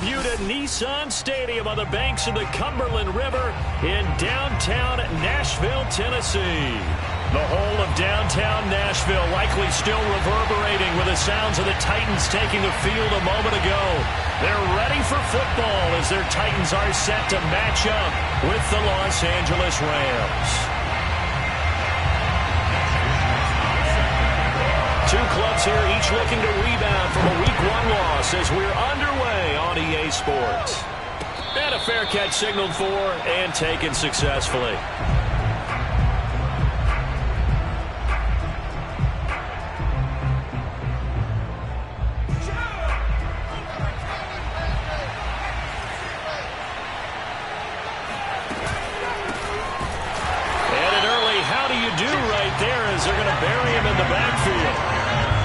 debuted at Nissan Stadium on the banks of the Cumberland River in downtown Nashville, Tennessee. The whole of downtown Nashville likely still reverberating with the sounds of the Titans taking the field a moment ago. They're ready for football as their Titans are set to match up with the Los Angeles Rams. Two clubs here, each looking to rebound from a Week 1 loss as we're underway on EA Sports. And a fair catch signaled for and taken successfully. They're going to bury him in the backfield.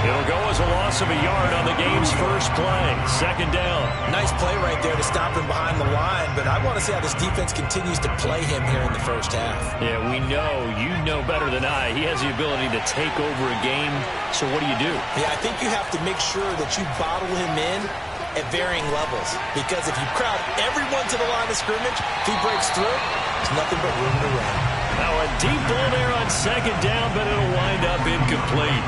It'll go as a loss of a yard on the game's first play. Second down. Nice play right there to stop him behind the line, but I want to see how this defense continues to play him here in the first half. Yeah, we know. You know better than I. He has the ability to take over a game, so what do you do? Yeah, I think you have to make sure that you bottle him in at varying levels, because if you crowd everyone to the line of scrimmage, if he breaks through, there's nothing but room to run. Now a deep ball there on second down, but it'll wind up incomplete.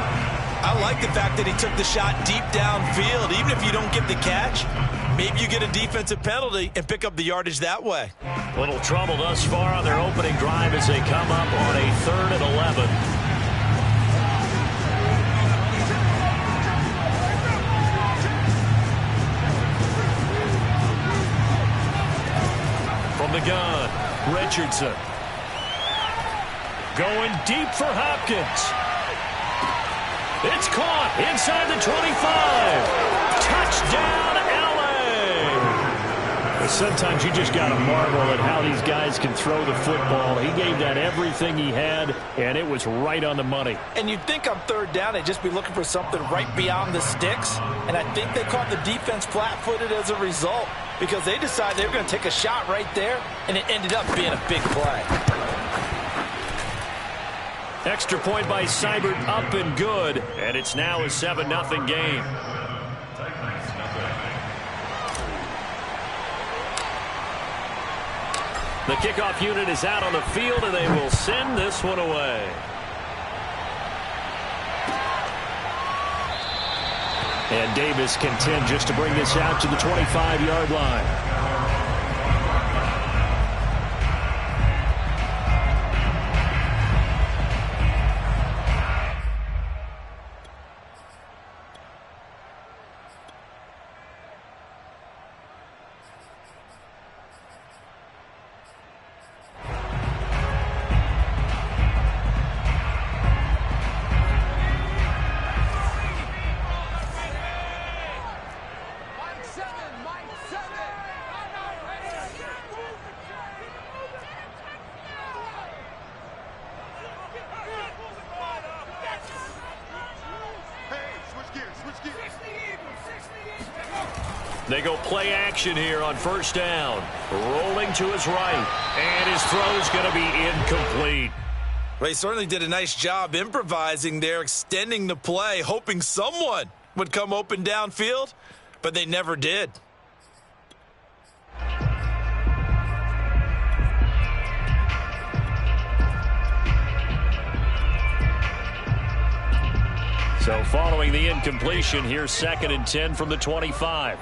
I like the fact that he took the shot deep downfield. Even if you don't get the catch, maybe you get a defensive penalty and pick up the yardage that way. Little trouble thus far on their opening drive as they come up on a 3rd and 11. From the gun, Richardson. Going deep for Hopkins. It's caught inside the 25. Touchdown, L.A. Sometimes you just got to marvel at how these guys can throw the football. He gave that everything he had, and it was right on the money. And you'd think on 3rd down they'd just be looking for something right beyond the sticks. And I think they caught the defense flat-footed as a result, because they decided they were going to take a shot right there, and it ended up being a big play. Extra point by Seibert, up and good, and it's now a 7-0 game. The kickoff unit is out on the field, and they will send this one away. And Davis content just to bring this out to the 25-yard line. They go play action here on 1st down. Rolling to his right. And his throw's going to be incomplete. Well, he certainly did a nice job improvising there, extending the play, hoping someone would come open downfield, but they never did. So following the incompletion, here's 2nd and 10 from the 25.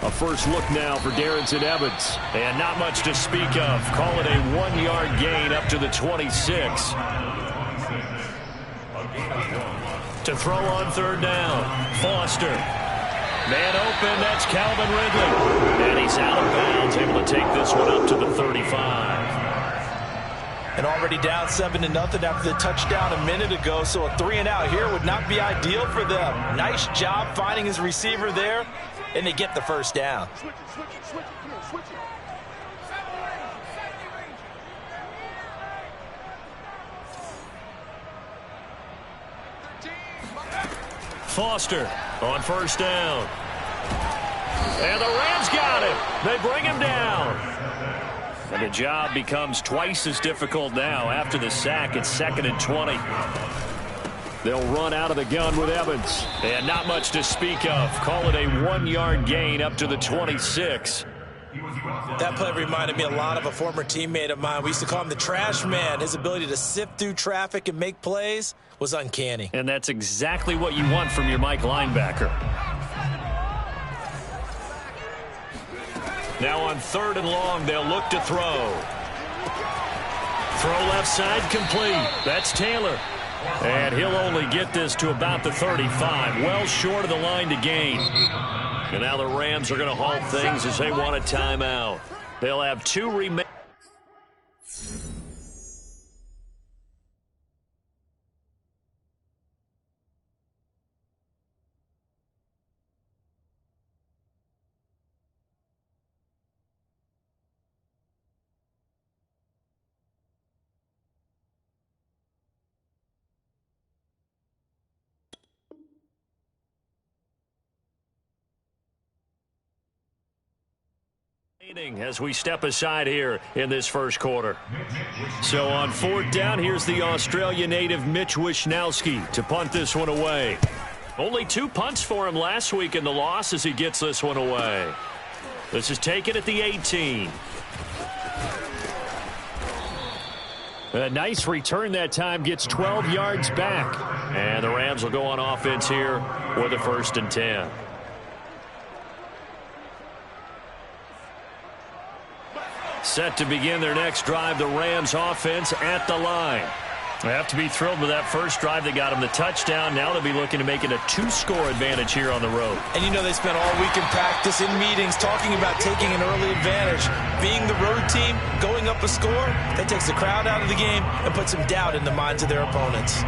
A first look now for Darrington Evans. And not much to speak of. Call it a 1-yard gain up to the 26. To throw on 3rd down. Foster. Man open, that's Calvin Ridley. And he's out of bounds, able to take this one up to the 35. And already down 7-0 after the touchdown a minute ago, so a 3 and out here would not be ideal for them. Nice job finding his receiver there, and they get the first down. Foster on 1st down. And the Rams got him. They bring him down. And the job becomes twice as difficult now. After the sack, it's 2nd and 20. They'll run out of the gun with Evans. And not much to speak of. Call it a 1-yard gain up to the 26. That play reminded me a lot of a former teammate of mine. We used to call him the trash man. His ability to sift through traffic and make plays was uncanny. And that's exactly what you want from your Mike linebacker. Now on 3rd and long, they'll look to throw. Throw left side complete. That's Taylor. And he'll only get this to about the 35. Well short of the line to gain. And now the Rams are going to halt things as they want a timeout. They'll have 2 remaining. As we step aside here in this first quarter. So on 4th down, here's the Australia native Mitch Wishnowsky to punt this one away. Only 2 punts for him last week in the loss as he gets this one away. This is taken at the 18. A nice return that time, gets 12 yards back. And the Rams will go on offense here with a 1st and 10. Set to begin their next drive, the Rams offense at the line. They have to be thrilled with that first drive that got them the touchdown. Now they'll be looking to make it a 2-score advantage here on the road. And you know they spent all week in practice, in meetings, talking about taking an early advantage. Being the road team, going up a score, that takes the crowd out of the game and puts some doubt in the minds of their opponents.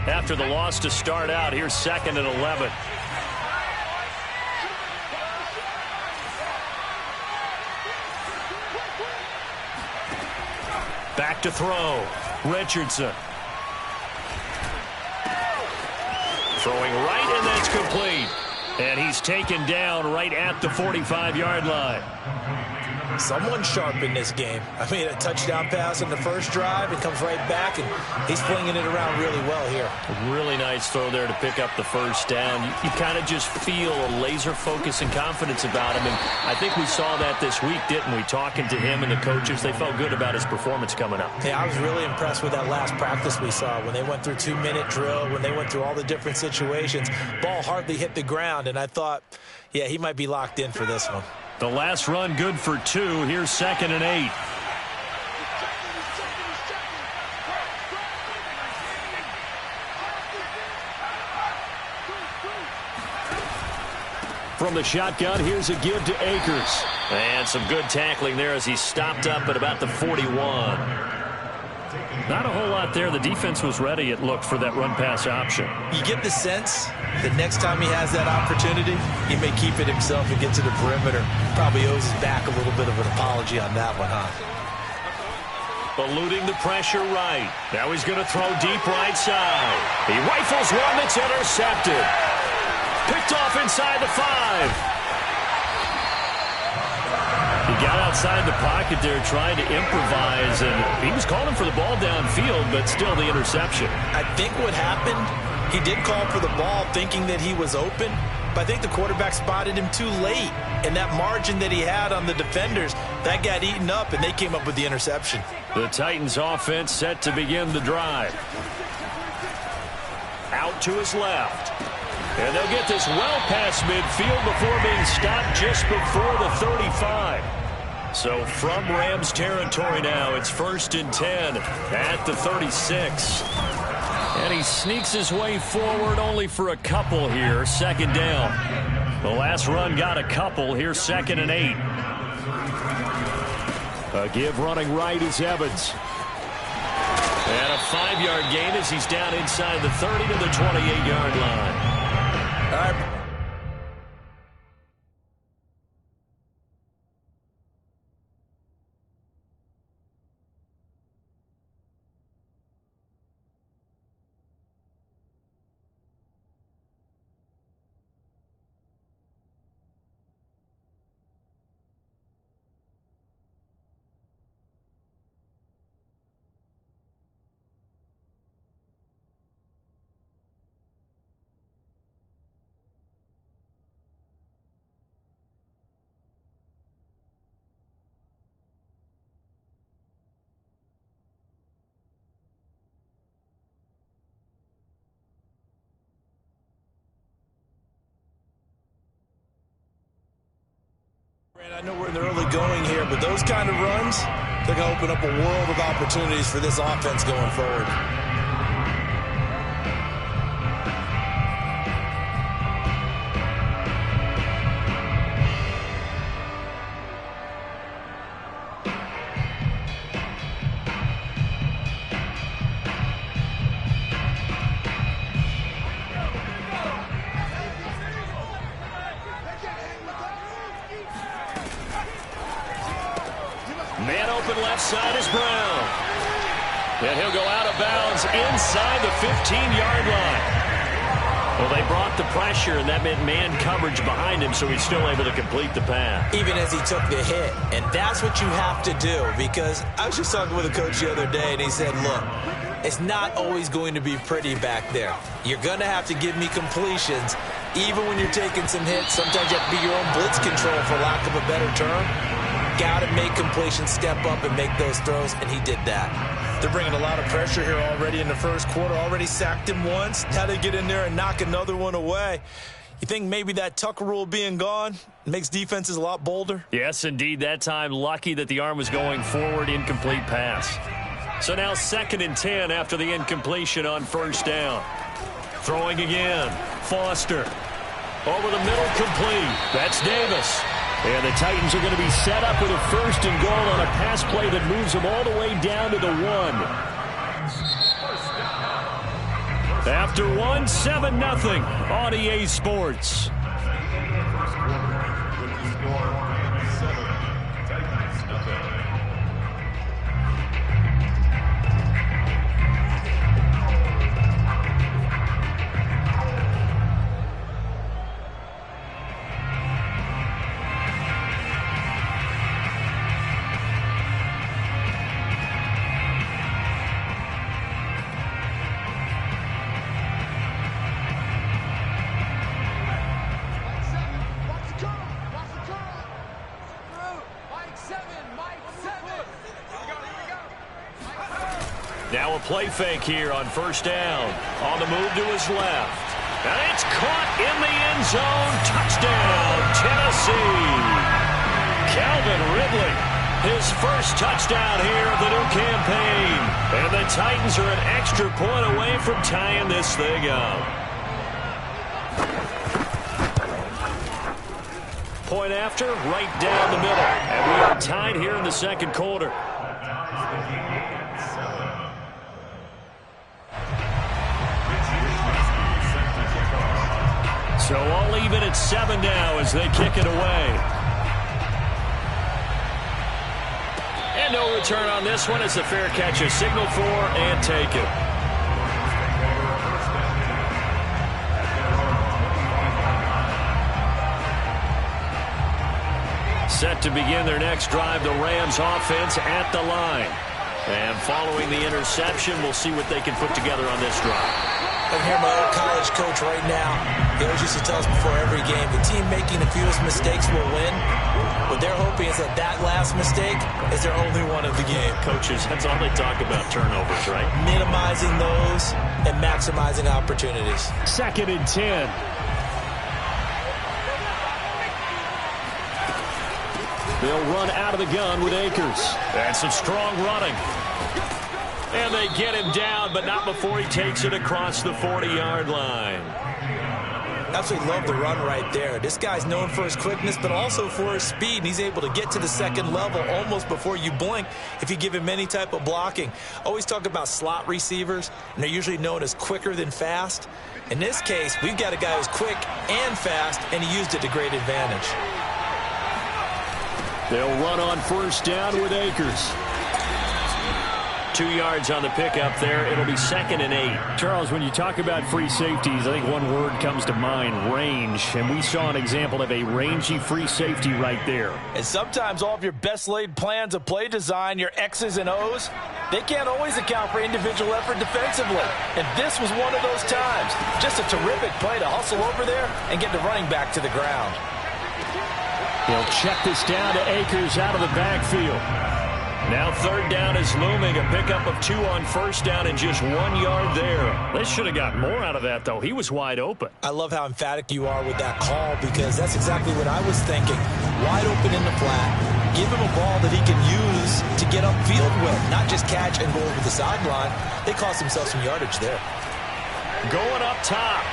After the loss to start out, here's 2nd and 11. Back to throw. Richardson. Throwing right, and that's complete. And he's taken down right at the 45-yard line. Someone sharp in this game. I mean, a touchdown pass on the first drive. It comes right back, and he's flinging it around really well here. A really nice throw there to pick up the first down. You kind of just feel a laser focus and confidence about him, and I think we saw that this week, didn't we? Talking to him and the coaches, they felt good about his performance coming up. Yeah, I was really impressed with that last practice we saw when they went through 2-minute drill, when they went through all the different situations. Ball hardly hit the ground, and I thought, yeah, he might be locked in for this one. The last run good for 2. Here's 2nd and 8. From the shotgun, here's a give to Akers. And some good tackling there as he stopped up at about the 41. Not a whole lot there. The defense was ready, it looked, for that run-pass option. You get the sense that next time he has that opportunity, he may keep it himself and get to the perimeter. Probably owes his back a little bit of an apology on that one, huh? Eluding the pressure right. Now he's going to throw deep right side. He rifles one that's intercepted. Picked off inside the 5. He got outside the pocket there trying to improvise, and he was calling for the ball downfield, but still the interception. I think what happened, he did call for the ball thinking that he was open, but I think the quarterback spotted him too late, and that margin that he had on the defenders, that got eaten up, and they came up with the interception. The Titans offense set to begin the drive. Out to his left. And they'll get this well past midfield before being stopped just before the 35. So from Rams territory now, it's 1st and 10 at the 36. And he sneaks his way forward only for a couple here. 2nd down. The last run got a couple. Here's 2nd and 8. A give running right is Evans. And a 5-yard gain as he's down inside the 30 to the 28-yard line. All right. I know we're in the early going here, but those kind of runs, they're going to open up a world of opportunities for this offense going forward. Man open left side is Brown. And he'll go out of bounds inside the 15-yard line. Well, they brought the pressure, and that meant man coverage behind him, so he's still able to complete the pass. Even as he took the hit. And that's what you have to do, because I was just talking with a coach the other day, and he said, look, it's not always going to be pretty back there. You're going to have to give me completions. Even when you're taking some hits, sometimes you have to be your own blitz control, for lack of a better term. Got to make completions, step up and make those throws, and he did that. They're bringing a lot of pressure here already in the first quarter. Already sacked him once. Had to get in there and knock another one away. You think maybe that Tucker rule being gone makes defenses a lot bolder? Yes, indeed. That time, lucky that the arm was going forward, incomplete pass. So now 2nd and 10 after the incompletion on first down. Throwing again. Foster. Over the middle, complete. That's Davis. And the Titans are going to be set up with a 1st and goal on a pass play that moves them all the way down to the 1. After 1, 7-0 on EA Sports. Now a play fake here on first down. On the move to his left. And it's caught in the end zone. Touchdown, Tennessee. Calvin Ridley, his first touchdown here of the new campaign. And the Titans are an extra point away from tying this thing up. Point after, right down the middle. And we are tied here in the second quarter. So all even at 7 now as they kick it away. And no return on this one as the fair catch is signaled for and taken. Set to begin their next drive, the Rams offense at the line. And following the interception, we'll see what they can put together on this drive. I can hear my old college coach right now. He always used to tell us before every game, the team making the fewest mistakes will win. What they're hoping is that that last mistake is their only one of the game. Coaches, that's all they talk about, turnovers, right? Minimizing those and maximizing opportunities. 2nd and 10. They'll run out of the gun with Akers. And some strong running. And they get him down, but not before he takes it across the 40-yard line. Absolutely love the run right there. This guy's known for his quickness, but also for his speed. And he's able to get to the second level almost before you blink if you give him any type of blocking. Always talk about slot receivers, and they're usually known as quicker than fast. In this case, we've got a guy who's quick and fast, and he used it to great advantage. They'll run on first down with Akers. 2 yards on the pickup there. It'll be 2nd and 8. Charles, when you talk about free safeties, I think one word comes to mind, range. And we saw an example of a rangy free safety right there. And sometimes all of your best laid plans of play design, your X's and O's, they can't always account for individual effort defensively. And this was one of those times. Just a terrific play to hustle over there and get the running back to the ground. They'll check this down to Akers out of the backfield. Now 3rd down is looming. A pickup of 2 on first down and just 1 yard there. They should have got more out of that, though. He was wide open. I love how emphatic you are with that call because that's exactly what I was thinking. wide open in the flat. Give him a ball that he can use to get upfield with, not just catch and go over the sideline. They cost themselves some yardage there. Going up top.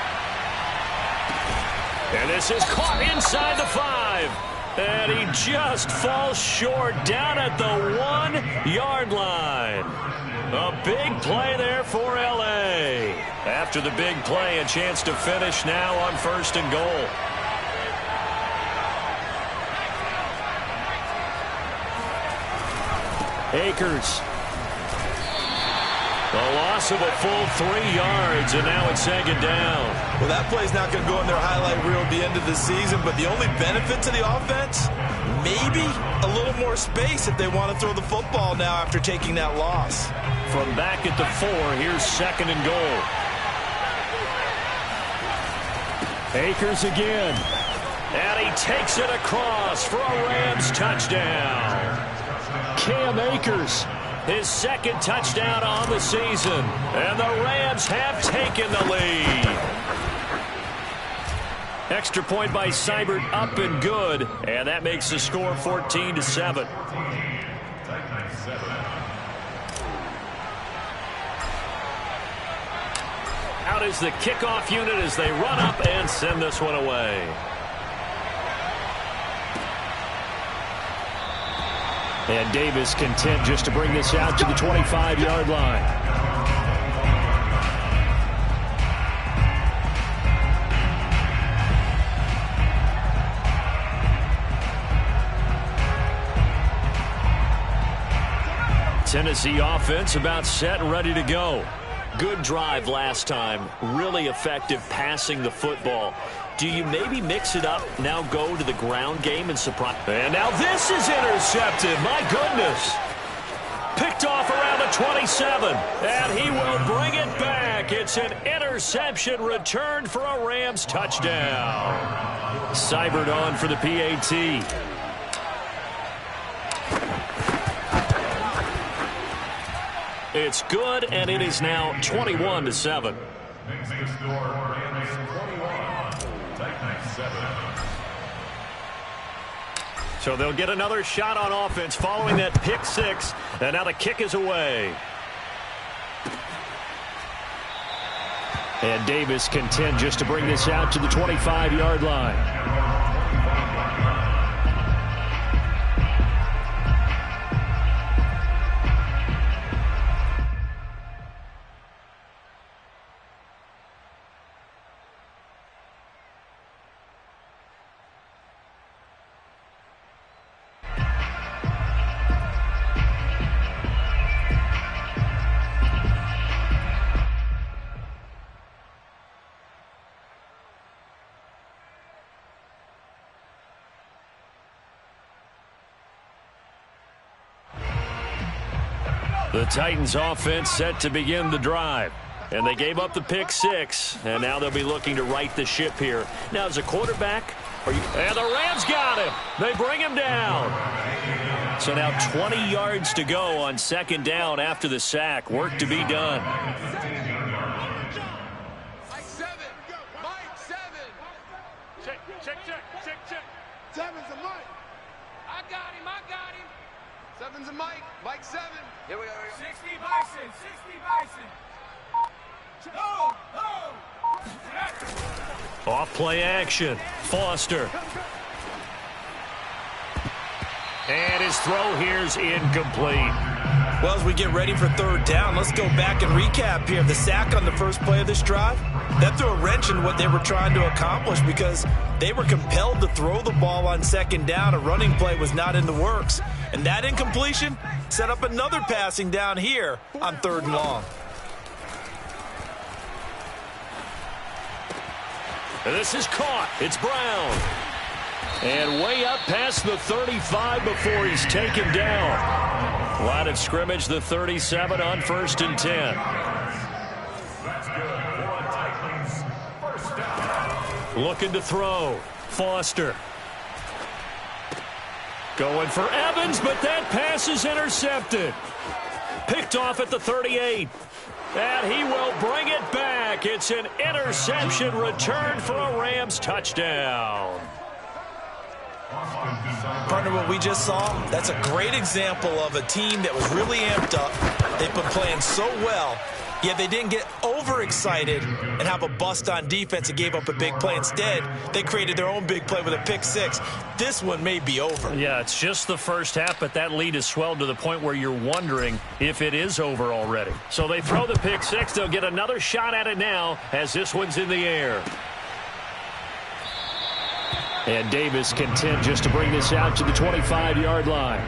And this is caught inside the 5. And he just falls short down at the 1-yard line. A big play there for L.A. After the big play, a chance to finish now on 1st and goal. Akers. The loss of a full 3 yards, and now it's 2nd down. Well, that play's not going to go in their highlight reel at the end of the season, but the only benefit to the offense, maybe a little more space if they want to throw the football now after taking that loss. From back at the 4, here's 2nd and goal. Akers again. And he takes it across for a Rams touchdown. Cam Akers, his 2nd touchdown on the season. And the Rams have taken the lead. Extra point by Seibert, up and good. And that makes the score 14-7. Out is the kickoff unit as they run up and send this one away. And Davis content just to bring this out to the 25-yard line. Tennessee offense about set and ready to go. Good drive last time. Really effective passing the football. Do you maybe mix it up, now go to the ground game and surprise? And now this is intercepted. My goodness. Picked off around the 27. And he will bring it back. It's an interception returned for a Rams touchdown. Seibert on for the PAT. It's good, and it is now 21-7. So they'll get another shot on offense following that pick 6, and now the kick is away. And Davis content just to bring this out to the 25-yard line. The Titans offense set to begin the drive. And they gave up the pick 6, and now they'll be looking to right the ship here. Now, as a quarterback, and the Rams got him. They bring him down. So now 20 yards to go on 2nd down after the sack. Work to be done. Mike 7. Mike 7. Check. 7's a Mike. I got him. 7's a Mike. Mike 7. Here we go. 60 Bison. 60 Bison. No. Off play action. Foster. And his throw here's incomplete. Well, as we get ready for 3rd down, let's go back and recap here. The sack on the first play of this drive, that threw a wrench in what they were trying to accomplish because they were compelled to throw the ball on 2nd down. A running play was not in the works. And that incompletion set up another passing down here on 3rd and long. And this is caught. It's Brown. And way up past the 35 before he's taken down. Line of scrimmage, the 37 on 1st and 10. Looking to throw. Foster. Going for Evans, but that pass is intercepted. Picked off at the 38. And he will bring it back. It's an interception returned for a Rams touchdown. Partner, what we just saw, that's a great example of a team that was really amped up. They've been playing so well, yet they didn't get overexcited and have a bust on defense and gave up a big play. Instead, they created their own big play with a pick six. This one may be over. Yeah, it's just the first half, but that lead has swelled to the point where you're wondering if it is over already. So they throw the pick six. They'll get another shot at it now as this one's in the air. And Davis content just to bring this out to the 25-yard line.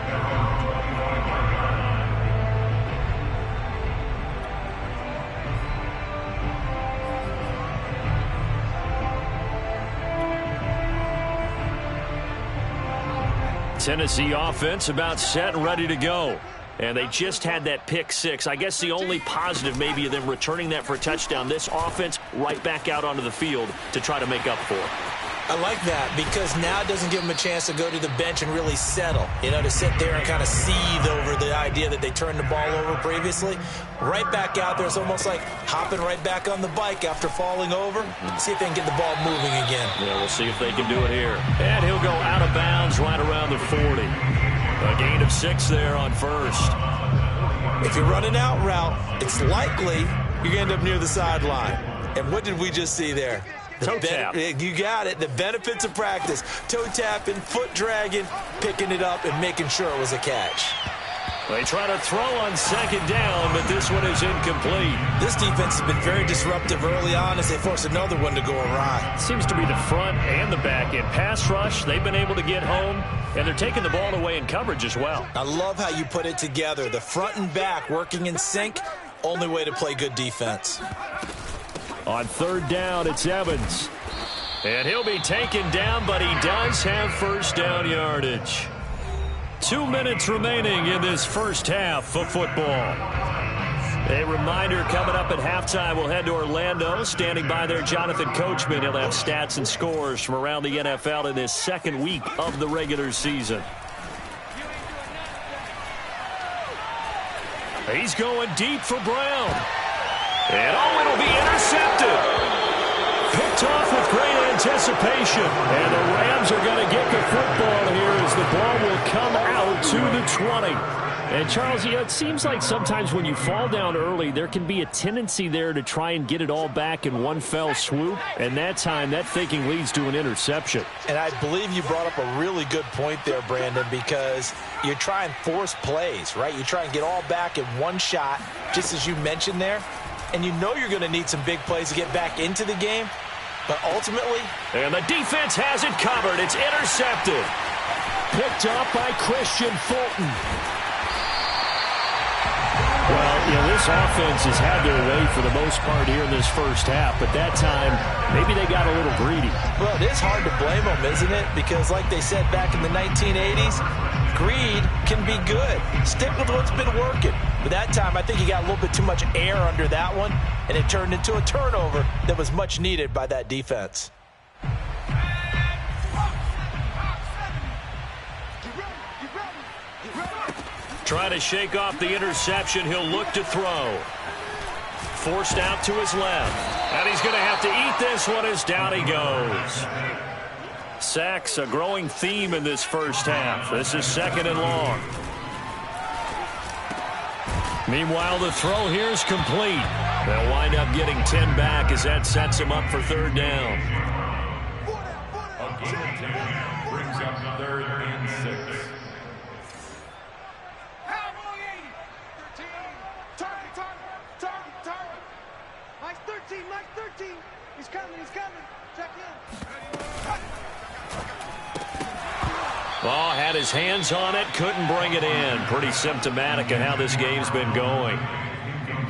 Tennessee offense about set and ready to go. And they just had that pick six. I guess the only positive maybe of them returning that for a touchdown. This offense right back out onto the field to try to make up for it. I like that because now it doesn't give them a chance to go to the bench and really settle. You know, to sit there and kind of seethe over the idea that they turned the ball over previously. Right back out there. It's almost like hopping right back on the bike after falling over. See if they can get the ball moving again. Yeah, we'll see if they can do it here. And he'll go out of bounds right around the 40. A gain of 6 there on first. If you're running out route, it's likely you're going to end up near the sideline. And what did we just see there? Toe tap. You got it. The benefits of practice. Toe tapping, foot dragging, picking it up, and making sure it was a catch. They try to throw on second down, but this one is incomplete. This defense has been very disruptive early on as they force another one to go awry. Seems to be the front and the back end. Pass rush, they've been able to get home, and they're taking the ball away in coverage as well. I love how you put it together. The front and back working in sync, only way to play good defense. On third down, it's Evans. And he'll be taken down, but he does have first down yardage. 2 minutes remaining in this first half of football. A reminder coming up at halftime, we'll head to Orlando. Standing by there, Jonathan Coachman. He'll have stats and scores from around the NFL in this second week of the regular season. He's going deep for Brown. And it'll be intercepted. Picked off with great anticipation. And the Rams are going to get the football here as the ball will come out to the 20. And, Charles, it seems like sometimes when you fall down early, there can be a tendency there to try and get it all back in one fell swoop. And that time, that thinking leads to an interception. And I believe you brought up a really good point there, Brandon, because you try and force plays, right? You try and get all back in one shot, just as you mentioned there. And you know you're going to need some big plays to get back into the game. But ultimately... And the defense has it covered. It's intercepted. Picked up by Christian Fulton. Well, this offense has had their way for the most part here in this first half. But that time, maybe they got a little greedy. Well, it is hard to blame them, isn't it? Because like they said back in the 1980s, greed can be good. Stick with what's been working. But that time, I think he got a little bit too much air under that one, and it turned into a turnover that was much needed by that defense. Trying to shake off the interception. He'll look to throw. Forced out to his left. And he's going to have to eat this one as down he goes. Sacks, a growing theme in this first half. This is second and long. Meanwhile, the throw here is complete. They'll wind up getting 10 back as that sets him up for third down. A gain of 10 brings up third and 6. Mike 13. He's coming. Check in. Oh, had his hands on it, couldn't bring it in. Pretty symptomatic of how this game's been going.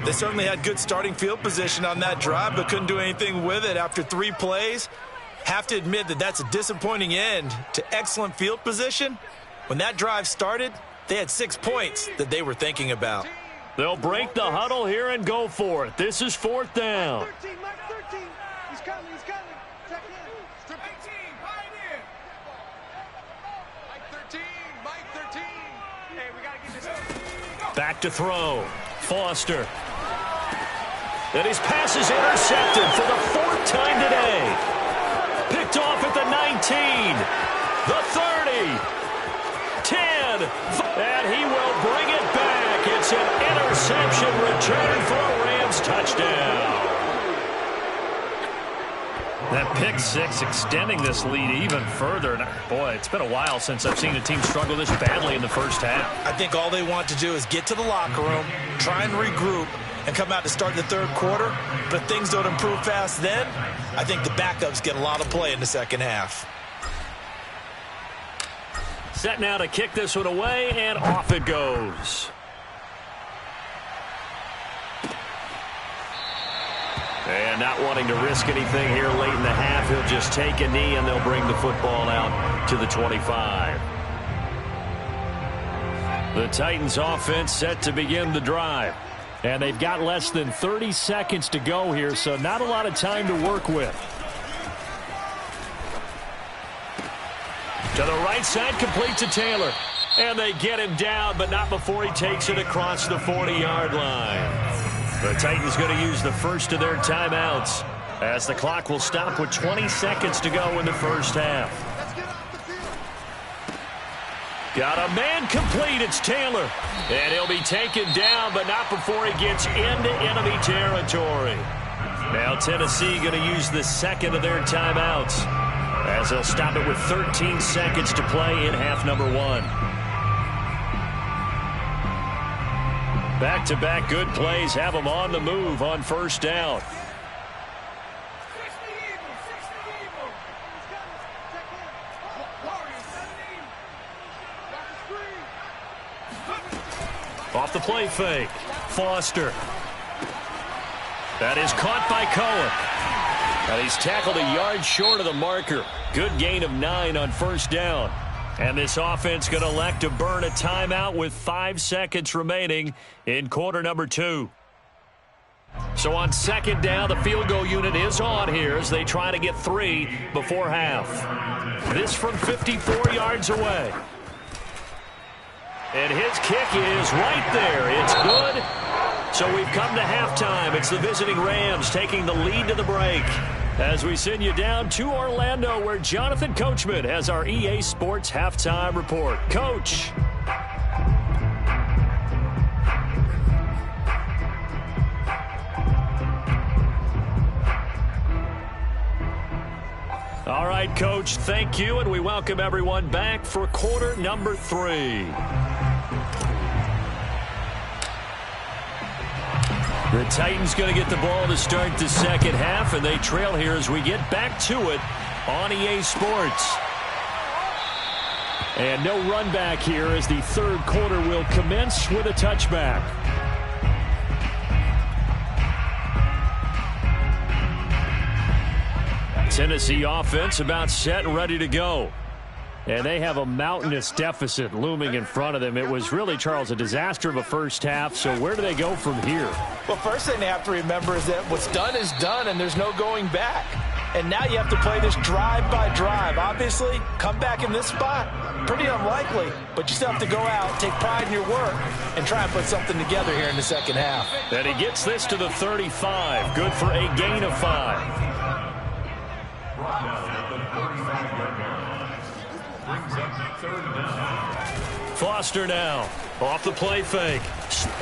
They certainly had good starting field position on that drive, but couldn't do anything with it after 3 plays. Have to admit that that's a disappointing end to excellent field position. When that drive started, they had 6 points that they were thinking about. They'll break the huddle here and go for it. This is fourth down. Mike 13. He's coming. Check in. 18, Paidinfull. Mike 13. Hey, we got to get this up. Back to throw. Foster. And his pass is intercepted for the 4th time today. Picked off at the 19. The 30. 10. And he will bring it back. It's an interception return for a Rams touchdown. That pick six extending this lead even further. And boy, it's been a while since I've seen a team struggle this badly in the first half. I think all they want to do is get to the locker room, try and regroup, and come out to start the third quarter. But if things don't improve fast then, I think the backups get a lot of play in the second half. Set now to kick this one away, and off it goes. And not wanting to risk anything here late in the half, he'll just take a knee, and they'll bring the football out to the 25. The Titans offense set to begin the drive. And they've got less than 30 seconds to go here, so not a lot of time to work with. To the right side, complete to Taylor. And they get him down, but not before he takes it across the 40-yard line. The Titans going to use the first of their timeouts as the clock will stop with 20 seconds to go in the first half. Got a man complete. It's Taylor. And he'll be taken down, but not before he gets into enemy territory. Now Tennessee going to use the second of their timeouts as they'll stop it with 13 seconds to play in half number one. Back-to-back good plays have them on the move on first down. Off the play fake. Foster. That is caught by Cohen. And he's tackled a yard short of the marker. Good gain of 9 on first down. And this offense going to elect to burn a timeout with 5 seconds remaining in quarter number 2. So on second down, the field goal unit is on here as they try to get 3 before half. This from 54 yards away. And his kick is right there. It's good. So we've come to halftime. It's the visiting Rams taking the lead to the break. As we send you down to Orlando, where Jonathan Coachman has our EA Sports Halftime Report. Coach. All right, Coach, thank you, and we welcome everyone back for quarter number 3. The Titans going to get the ball to start the second half, and they trail here as we get back to it on EA Sports. And no run back here as the third quarter will commence with a touchback. Tennessee offense about set and ready to go. And they have a mountainous deficit looming in front of them. It was really, Charles, a disaster of a first half. So where do they go from here? Well, first thing they have to remember is that what's done is done, and there's no going back. And now you have to play this drive by drive. Obviously, come back in this spot, pretty unlikely. But you still have to go out, take pride in your work, and try and put something together here in the second half. And he gets this to the 35. Good for a gain of 5. Foster now off the play fake,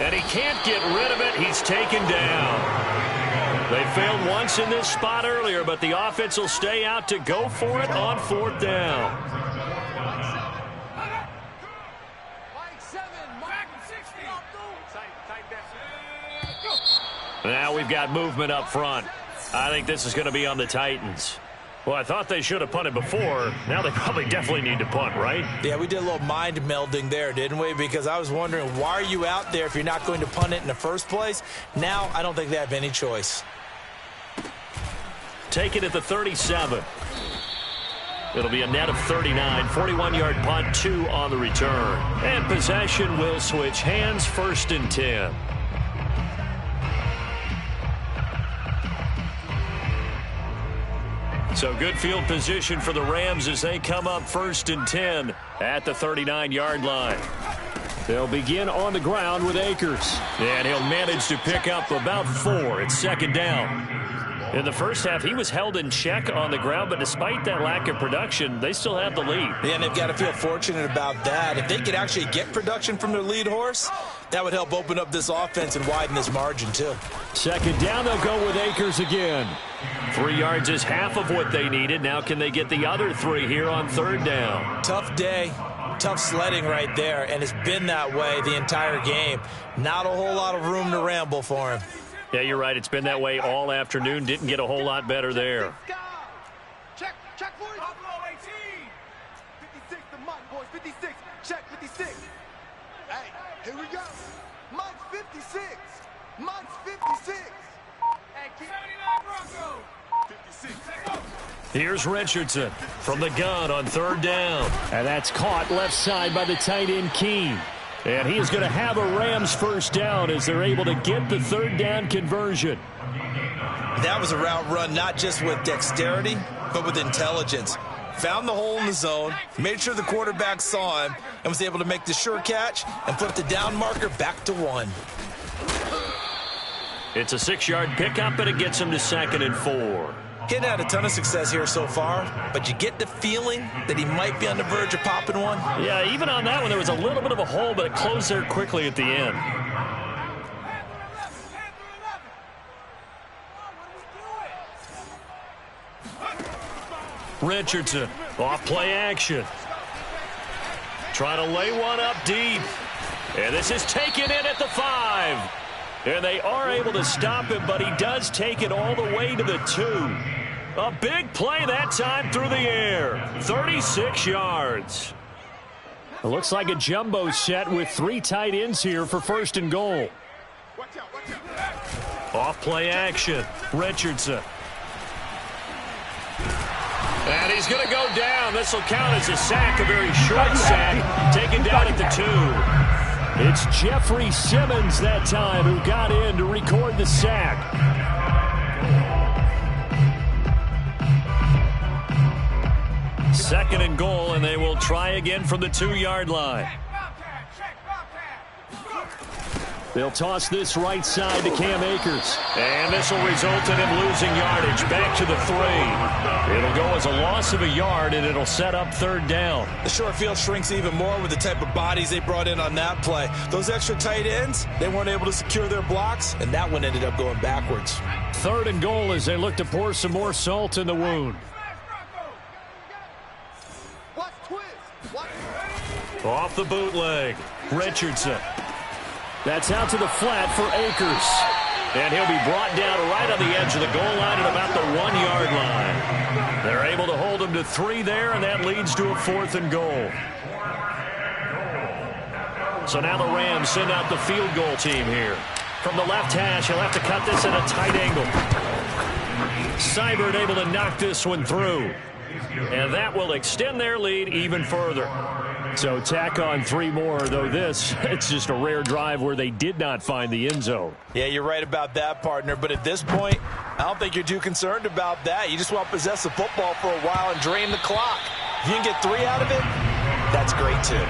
and he can't get rid of it. He's taken down. They failed once in this spot earlier, but the offense will stay out to go for it on fourth down. Now we've got movement up front. I think this is going to be on the Titans. Well, I thought they should have punted before. Now they probably definitely need to punt, right? Yeah, we did a little mind melding there, didn't we? Because I was wondering, why are you out there if you're not going to punt it in the first place? Now I don't think they have any choice. Take it at the 37. It'll be a net of 39. 41-yard punt, 2 on the return. And possession will switch hands, 1st and 10. So good field position for the Rams as they come up 1st and 10 at the 39-yard line. They'll begin on the ground with Akers. And he'll manage to pick up about 4. It's 2nd down. In the first half, he was held in check on the ground, but despite that lack of production, they still have the lead. Yeah, and they've got to feel fortunate about that. If they could actually get production from their lead horse, that would help open up this offense and widen this margin, too. Second down, they'll go with Akers again. 3 yards is half of what they needed. Now can they get the other 3 here on third down? Tough day, tough sledding right there, and it's been that way the entire game. Not a whole lot of room to ramble for him. Yeah, you're right. It's been that way all afternoon. Didn't get a whole lot better there. Check, boys. 56, the Mike, boys. 56. Check, 56. Hey, here we go. Mike's 56. Mike's 56. Hey, 79 Broncos. 56. Here's Richardson from the gun on third down. And that's caught left side by the tight end, Keene. And he is going to have a Rams first down as they're able to get the third down conversion. That was a route run not just with dexterity, but with intelligence. Found the hole in the zone, made sure the quarterback saw him, and was able to make the sure catch and flip the down marker back to 1. It's a 6-yard pickup, and it gets him to 2nd and 4. He's had a ton of success here so far, but you get the feeling that he might be on the verge of popping one. Yeah, even on that one, there was a little bit of a hole, but it closed there quickly at the end. Richardson, off play action. Trying to lay one up deep. And this is taken in at the 5. And they are able to stop him, but he does take it all the way to the 2. A big play that time through the air. 36 yards. It looks like a jumbo set with 3 tight ends here for 1st and goal. Off play action. Richardson. And he's going to go down. This will count as a sack, a very short sack. Taken down at the 2. It's Jeffrey Simmons that time who got in to record the sack. Second and goal, and they will try again from the 2-yard line. They'll toss this right side to Cam Akers. And this will result in him losing yardage back to the 3. It'll go as a loss of a yard, and it'll set up third down. The short field shrinks even more with the type of bodies they brought in on that play. Those extra tight ends, they weren't able to secure their blocks, and that one ended up going backwards. Third and goal as they look to pour some more salt in the wound. Off the bootleg, Richardson. That's out to the flat for Akers. And he'll be brought down right on the edge of the goal line at about the 1-yard line. They're able to hold him to 3 there, and that leads to a 4th and goal. So now the Rams send out the field goal team here. From the left hash, he'll have to cut this at a tight angle. Seibert able to knock this one through. And that will extend their lead even further. So tack on 3 more, though it's just a rare drive where they did not find the end zone. Yeah, you're right about that, partner. But at this point, I don't think you're too concerned about that. You just want to possess the football for a while and drain the clock. If you can get 3 out of it, that's great, too.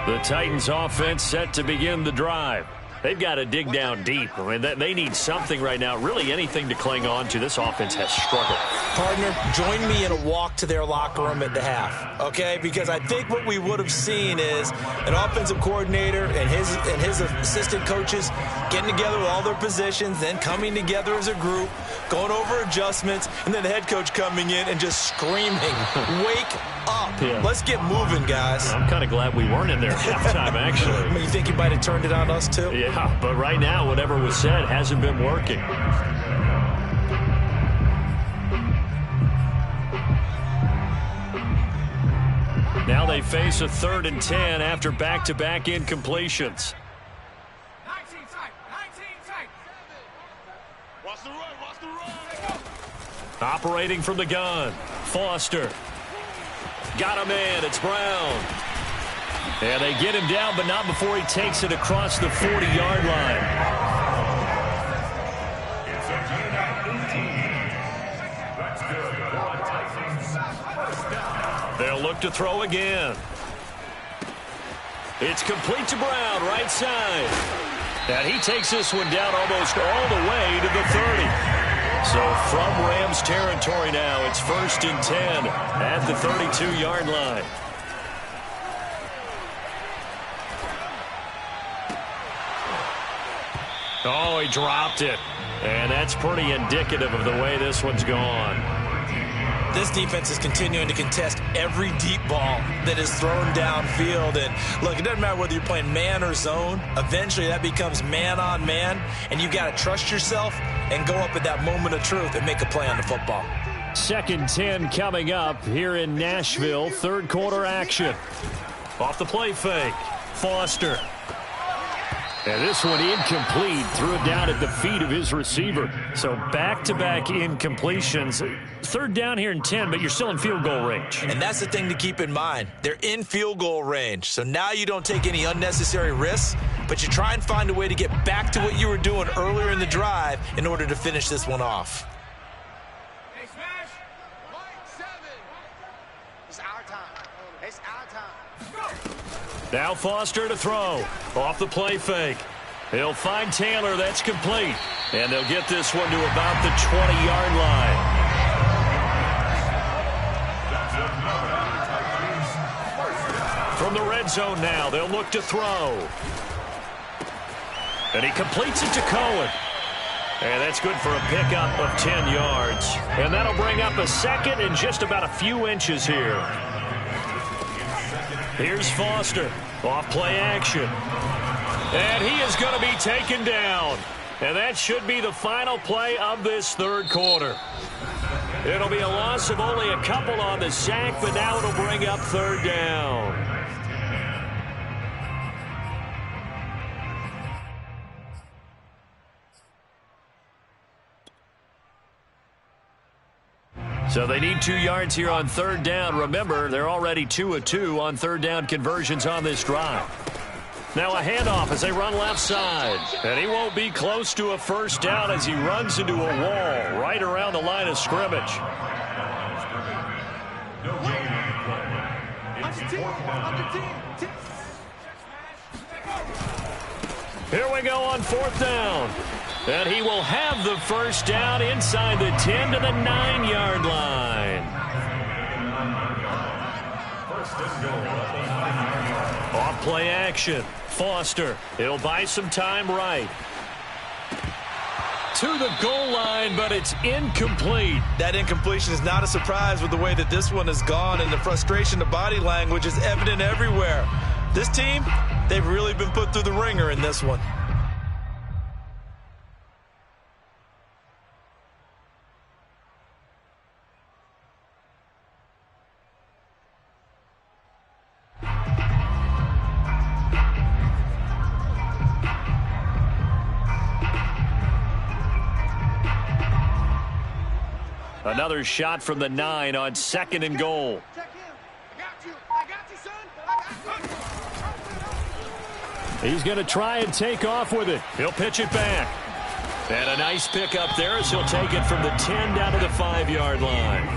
The Titans offense set to begin the drive. They've got to dig down deep. I mean, they need something right now, really anything to cling on to. This offense has struggled. Partner, join me in a walk to their locker room at the half, okay? Because I think what we would have seen is an offensive coordinator and his assistant coaches getting together with all their positions, then coming together as a group, going over adjustments, and then the head coach coming in and just screaming, wake up. Yeah. Let's get moving, guys. I'm kind of glad we weren't in there at halftime, actually. I mean, you think you might have turned it on us, too? Yeah, but right now, whatever was said hasn't been working. Now they face a 3rd and 10 after back-to-back incompletions. 19 tight. Watch the run. Operating from the gun. Foster. Got him in. It's Brown. And they get him down, but not before he takes it across the 40-yard line. It's a gain of 18. That's good. First down. They'll look to throw again. It's complete to Brown, right side. And he takes this one down almost all the way to the 30. So from Rams territory now, it's 1st and 10 at the 32-yard line. Oh, he dropped it. And that's pretty indicative of the way this one's gone. This defense is continuing to contest every deep ball that is thrown downfield. And look, it doesn't matter whether you're playing man or zone. Eventually, that becomes man on man. And you've got to trust yourself and go up at that moment of truth and make a play on the football. 2nd and 10 coming up here in Nashville. 3rd quarter action. Off the play fake. Foster. And this one incomplete. Threw it down at the feet of his receiver. So back-to-back incompletions. 3rd down here and 10, but you're still in field goal range. And that's the thing to keep in mind. They're in field goal range. So now you don't take any unnecessary risks, but you try and find a way to get back to what you were doing earlier in the drive in order to finish this one off. Hey, Smash! White 7! It's our time. It's our time. Go! Now Foster to throw. Off the play fake. He'll find Taylor. That's complete. And they'll get this one to about the 20-yard line. From the red zone now, they'll look to throw. And he completes it to Cohen. And that's good for a pickup of 10 yards. And that'll bring up a 2nd and just about a few inches here. Here's Foster. Off play action. And he is going to be taken down. And that should be the final play of this 3rd quarter. It'll be a loss of only a couple on the sack, but now it'll bring up 3rd down. So they need 2 yards here on 3rd down. Remember, they're already 2 of 2 on 3rd down conversions on this drive. Now a handoff as they run left side. And he won't be close to a 1st down as he runs into a wall right around the line of scrimmage. No gain on the play. It's 4th down. Here we go on 4th down. And he will have the 1st down inside the 10 to the 9-yard line. Off play action. Foster. He'll buy some time right. To the goal line, but it's incomplete. That incompletion is not a surprise with the way that this one has gone, and the frustration, the body language is evident everywhere. This team, they've really been put through the ringer in this one. Another shot from the 9 on 2nd and goal. Check him. I got you. I got you, son. I got you. He's going to try and take off with it. He'll pitch it back. And a nice pickup there as he'll take it from the 10 down to the 5-yard line.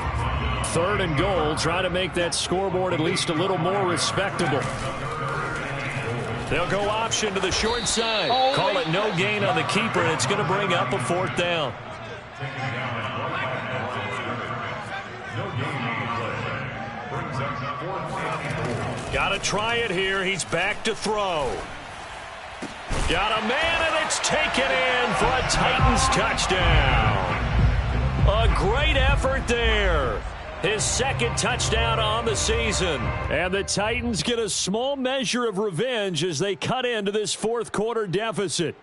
3rd and goal. Try to make that scoreboard at least a little more respectable. They'll go option to the short side. Call it no gain on the keeper, and it's going to bring up a 4th down. Got to try it here. He's back to throw. Got a man, and it's taken in for a Titans touchdown. A great effort there. His 2nd touchdown on the season. And the Titans get a small measure of revenge as they cut into this 4th quarter deficit.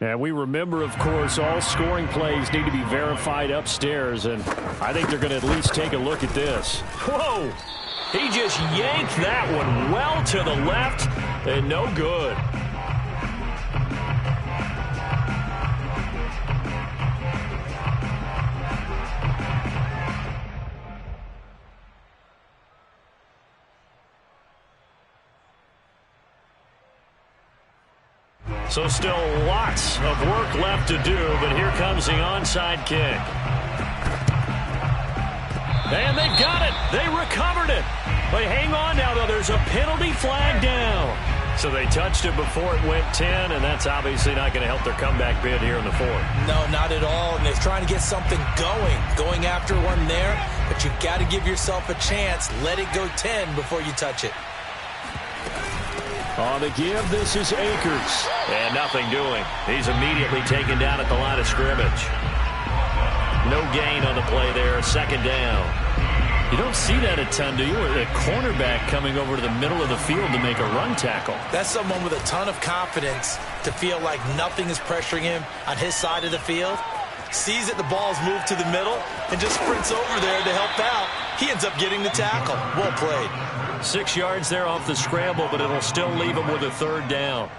And we remember, of course, all scoring plays need to be verified upstairs, and I think they're going to at least take a look at this. Whoa! He just yanked that one well to the left, and no good. So still lots of work left to do, but here comes the onside kick. And they've got it. They recovered it. But hang on now, though. There's a penalty flag down. So they touched it before it went 10, and that's obviously not going to help their comeback bid here in the fourth. No, not at all. And they're trying to get something going after one there. But you've got to give yourself a chance. Let it go 10 before you touch it. On the give, this is Akers. And nothing doing. He's immediately taken down at the line of scrimmage. No gain on the play there. Second down. You don't see that a ton, do you? A cornerback coming over to the middle of the field to make a run tackle. That's someone with a ton of confidence to feel like nothing is pressuring him on his side of the field. Sees that the ball's moved to the middle and just sprints over there to help out. He ends up getting the tackle. Well played. 6 yards there off the scramble, but it'll still leave him with a third down.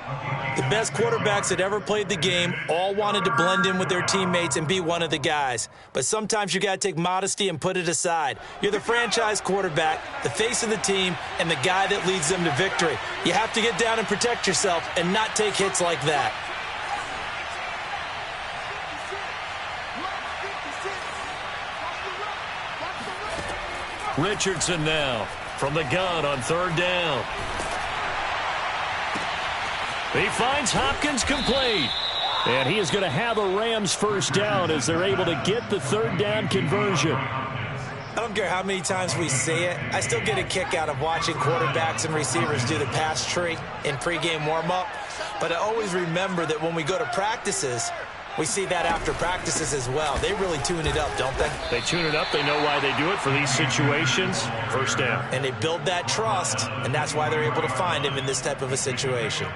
The best quarterbacks that ever played the game all wanted to blend in with their teammates and be one of the guys. But sometimes you got to take modesty and put it aside. You're the franchise quarterback, the face of the team, and the guy that leads them to victory. You have to get down and protect yourself and not take hits like that. Richardson now from the gun on third down. He finds Hopkins complete. And he is going to have a Rams first down as they're able to get the third down conversion. I don't care how many times we say it. I still get a kick out of watching quarterbacks and receivers do the pass tree in pregame warm-up. But I always remember that when we go to practices, we see that after practices as well. They really tune it up, don't they? They tune it up. They know why they do it for these situations. First down. And they build that trust, and that's why they're able to find him in this type of a situation.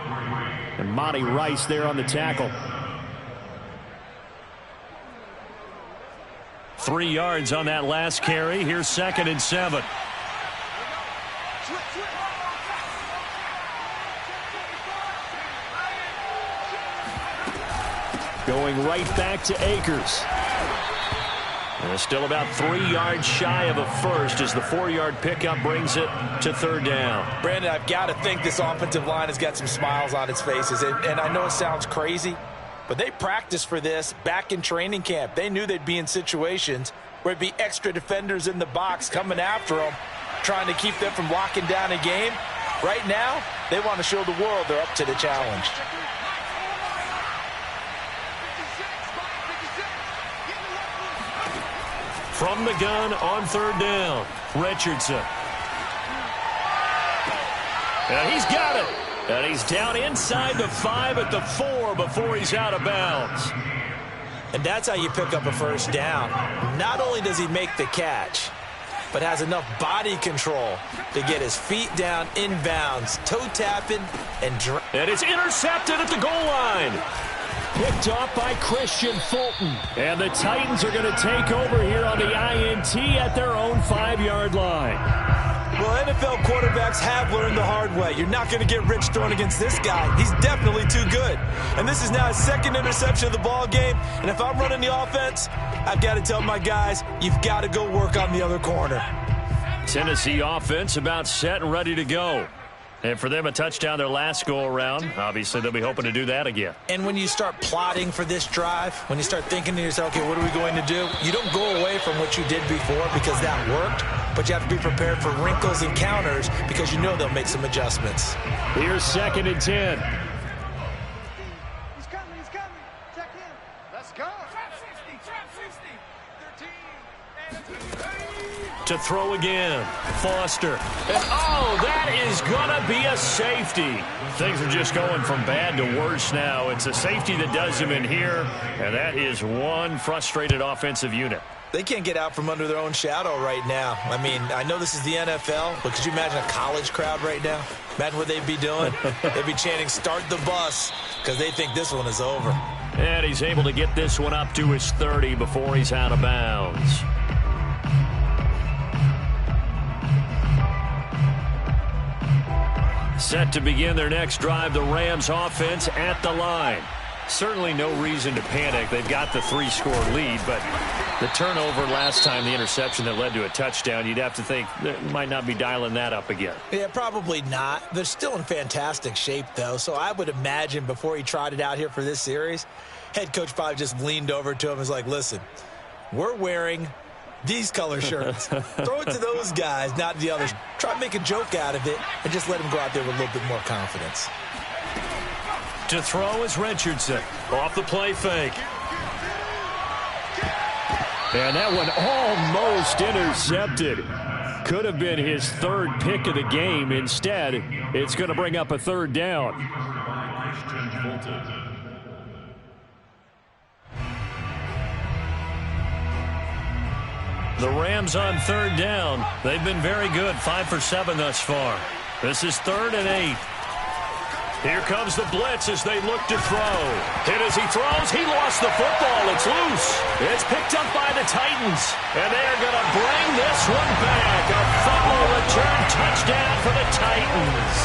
And Monty Rice there on the tackle. 3 yards on that last carry. Here's 2nd and 7. Going right back to Akers. And still about 3 yards shy of a first as the 4-yard pickup brings it to third down. Brandon, I've got to think this offensive line has got some smiles on its faces. And I know it sounds crazy, but they practiced for this back in training camp. They knew they'd be in situations where it'd be extra defenders in the box coming after them, trying to keep them from locking down a game. Right now, they want to show the world they're up to the challenge. From the gun on third down, Richardson. And he's got it. And he's down inside the 5 at the 4 before he's out of bounds. And that's how you pick up a first down. Not only does he make the catch, but has enough body control to get his feet down inbounds, toe tapping, and it's intercepted at the goal line. Picked off by Christian Fulton. And the Titans are going to take over here on the INT at their own 5-yard line. Well, NFL quarterbacks have learned the hard way. You're not going to get rich throwing against this guy. He's definitely too good. And this is now his 2nd interception of the ball game. And if I'm running the offense, I've got to tell my guys, you've got to go work on the other corner. Tennessee offense about set and ready to go. And for them, a touchdown their last go-around. Obviously, they'll be hoping to do that again. And when you start plotting for this drive, when you start thinking to yourself, okay, what are we going to do? You don't go away from what you did before because that worked, but you have to be prepared for wrinkles and counters because you know they'll make some adjustments. Here's 2nd and 10. He's coming. Check in. Let's go. Trap 60. 13. To throw again, Foster. And that is going to be a safety. Things are just going from bad to worse now. It's a safety that does him in here, and that is one frustrated offensive unit. They can't get out from under their own shadow right now. I mean, I know this is the NFL, but could you imagine a college crowd right now? Imagine what they'd be doing. They'd be chanting, "Start the bus," because they think this one is over. And he's able to get this one up to his 30 before he's out of bounds. Set to begin their next drive, the Rams offense at the line. Certainly no reason to panic. They've got the 3-score lead, but the turnover last time, the interception that led to a touchdown, you'd have to think they might not be dialing that up again. Yeah, probably not. They're still in fantastic shape, though, so I would imagine before he trotted out here for this series, head coach probably just leaned over to him and was like, listen, we're wearing these color shirts. Throw it to those guys, not the others. Try to make a joke out of it and just let him go out there with a little bit more confidence. To throw is Richardson. Off the play fake. And that one almost intercepted. Could have been his third pick of the game. Instead, it's going to bring up a 3rd down. The Rams on 3rd down. They've been very good. 5 for 7 thus far. This is 3rd and 8. Here comes the blitz as they look to throw. Hit as he throws. He lost the football. It's loose. It's picked up by the Titans. And they are going to bring this one back. A fumble return touchdown for the Titans.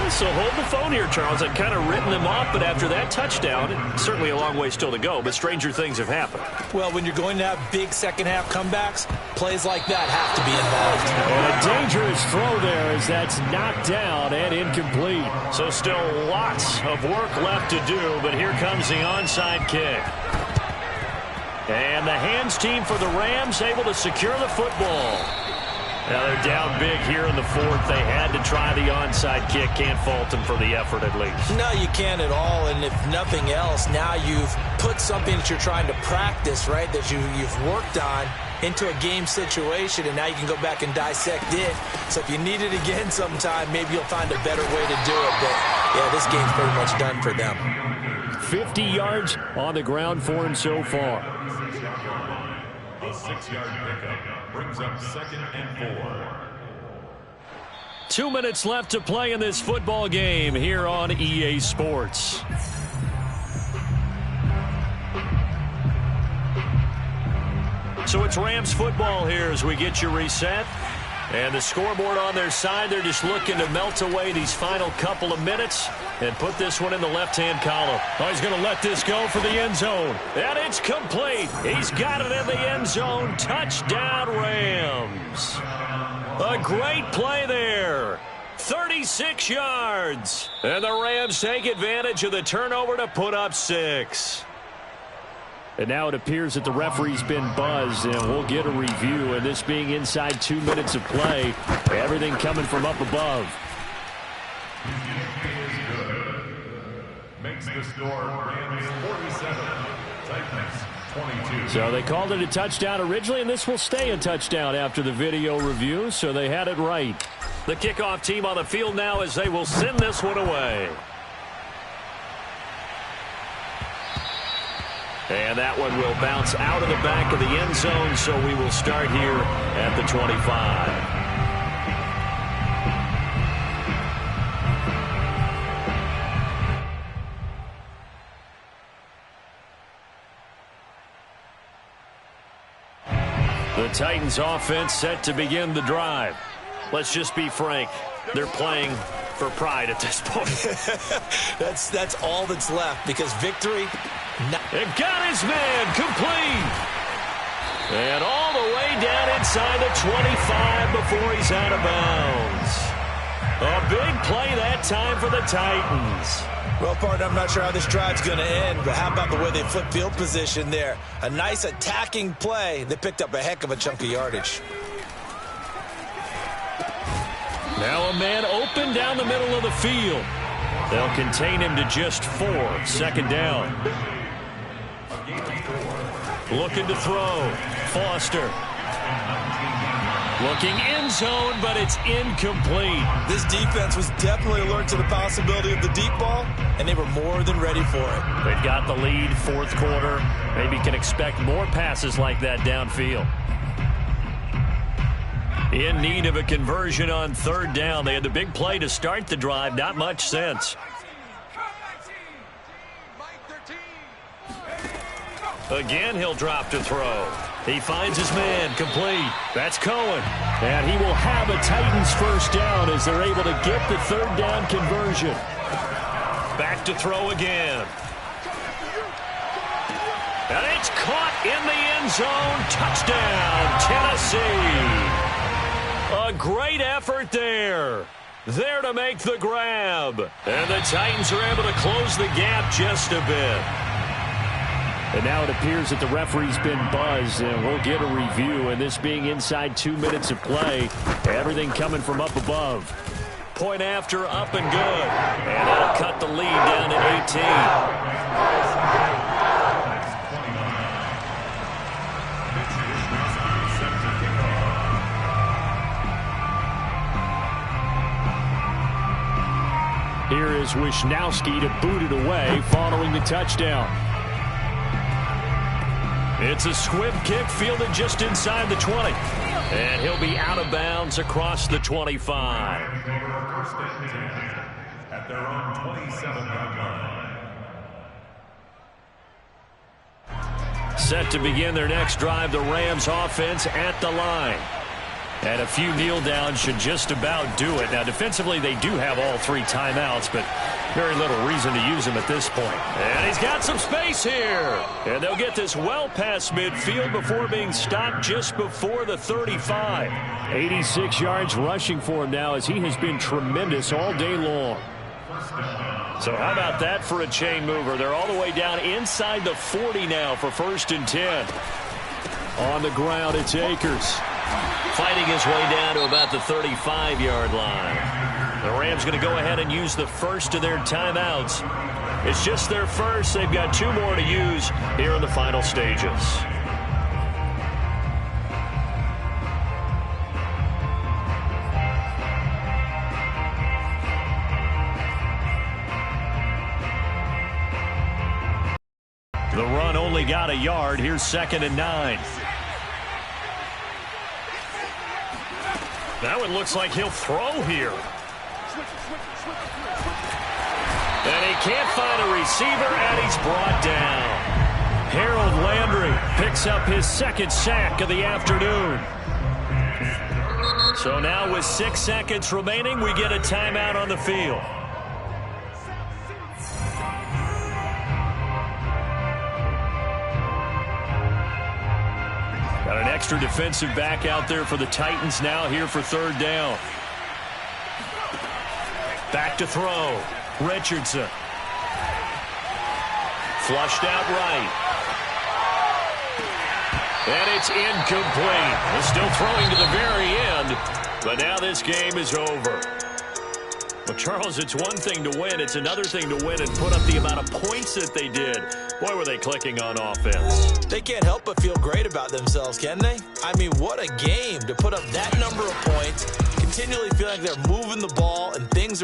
So hold the phone here, Charles. I'd kind of written them off, but after that touchdown, certainly a long way still to go, but stranger things have happened. Well, when you're going to have big second-half comebacks, plays like that have to be involved. And a dangerous throw there as that's knocked down and incomplete. So still lots of work left to do, but here comes the onside kick. And the hands team for the Rams able to secure the football. Now they're down big here in the 4th. They had to try the onside kick. Can't fault them for the effort at least. No, you can't at all. And if nothing else, now you've put something that you're trying to practice, right, that you've worked on into a game situation, and now you can go back and dissect it. So if you need it again sometime, maybe you'll find a better way to do it. But, yeah, this game's pretty much done for them. 50 yards on the ground for him so far. A 6-yard pickup brings up 2nd and 4. 2 minutes left to play in this football game here on EA Sports. So it's Rams football here as we get you reset. And the scoreboard on their side, they're just looking to melt away these final couple of minutes and put this one in the left-hand column. Oh, he's going to let this go for the end zone. And it's complete. He's got it in the end zone. Touchdown, Rams. A great play there. 36 yards. And the Rams take advantage of the turnover to put up 6. And now it appears that the referee's been buzzed, and we'll get a review. And this being inside 2 minutes of play, everything coming from up above. Makes the score Rams 47, Titans 22. So they called it a touchdown originally, and this will stay a touchdown after the video review, so they had it right. The kickoff team on the field now as they will send this one away. And that one will bounce out of the back of the end zone, so we will start here at the 25. The Titans offense set to begin the drive. Let's just be frank. They're playing for pride at this point. That's all that's left, because victory... They've got his man complete. And all the way down inside the 25 before he's out of bounds. A big play that time for the Titans. Well, partner, I'm not sure how this drive's going to end, but how about the way they flip field position there? A nice attacking play. They picked up a heck of a chunk of yardage. Now a man open down the middle of the field. They'll contain him to just 4. 2nd down. Looking to throw. Foster. Looking end zone, but it's incomplete. This defense was definitely alert to the possibility of the deep ball, and they were more than ready for it. They've got the lead, 4th quarter. Maybe can expect more passes like that downfield. In need of a conversion on 3rd down. They had the big play to start the drive. Not much sense. Again, he'll drop to throw. He finds his man complete. That's Cohen. And he will have a Titans 1st down as they're able to get the 3rd down conversion. Back to throw again. And it's caught in the end zone. Touchdown, Tennessee. A great effort there. There to make the grab. And the Titans are able to close the gap just a bit. And now it appears that the referee's been buzzed, and we'll get a review. And this being inside 2 minutes of play, everything coming from up above. Point after, up and good. And that'll cut the lead down to 18. Here is Wisnowski to boot it away following the touchdown. It's a squib kick fielded just inside the 20. And he'll be out of bounds across the 25. At their own 27-yard line. Set to begin their next drive, the Rams offense at the line. And a few kneel downs should just about do it. Now, defensively, they do have all 3 timeouts, but very little reason to use them at this point. And he's got some space here. And they'll get this well past midfield before being stopped just before the 35. 86 yards rushing for him now, as he has been tremendous all day long. So how about that for a chain mover? They're all the way down inside the 40 now for 1st and 10. On the ground, it's Akers. Fighting his way down to about the 35-yard line. The Rams going to go ahead and use the first of their timeouts. It's just their first. They've got 2 more to use here in the final stages. The run only got a yard. Here's 2nd and 9. Now it looks like he'll throw here. And he can't find a receiver, and he's brought down. Harold Landry picks up his 2nd sack of the afternoon. So now with 6 seconds remaining, we get a timeout on the field. Got an extra defensive back out there for the Titans now here for 3rd down. Back to throw. Richardson. Flushed out right. And it's incomplete. They're still throwing to the very end, but now this game is over. Well, Charles, it's one thing to win. It's another thing to win and put up the amount of points that they did. Boy, were they clicking on offense. They can't help but feel great about themselves, can they? I mean, what a game to put up that number of points, continually feeling like they're moving the ball and things are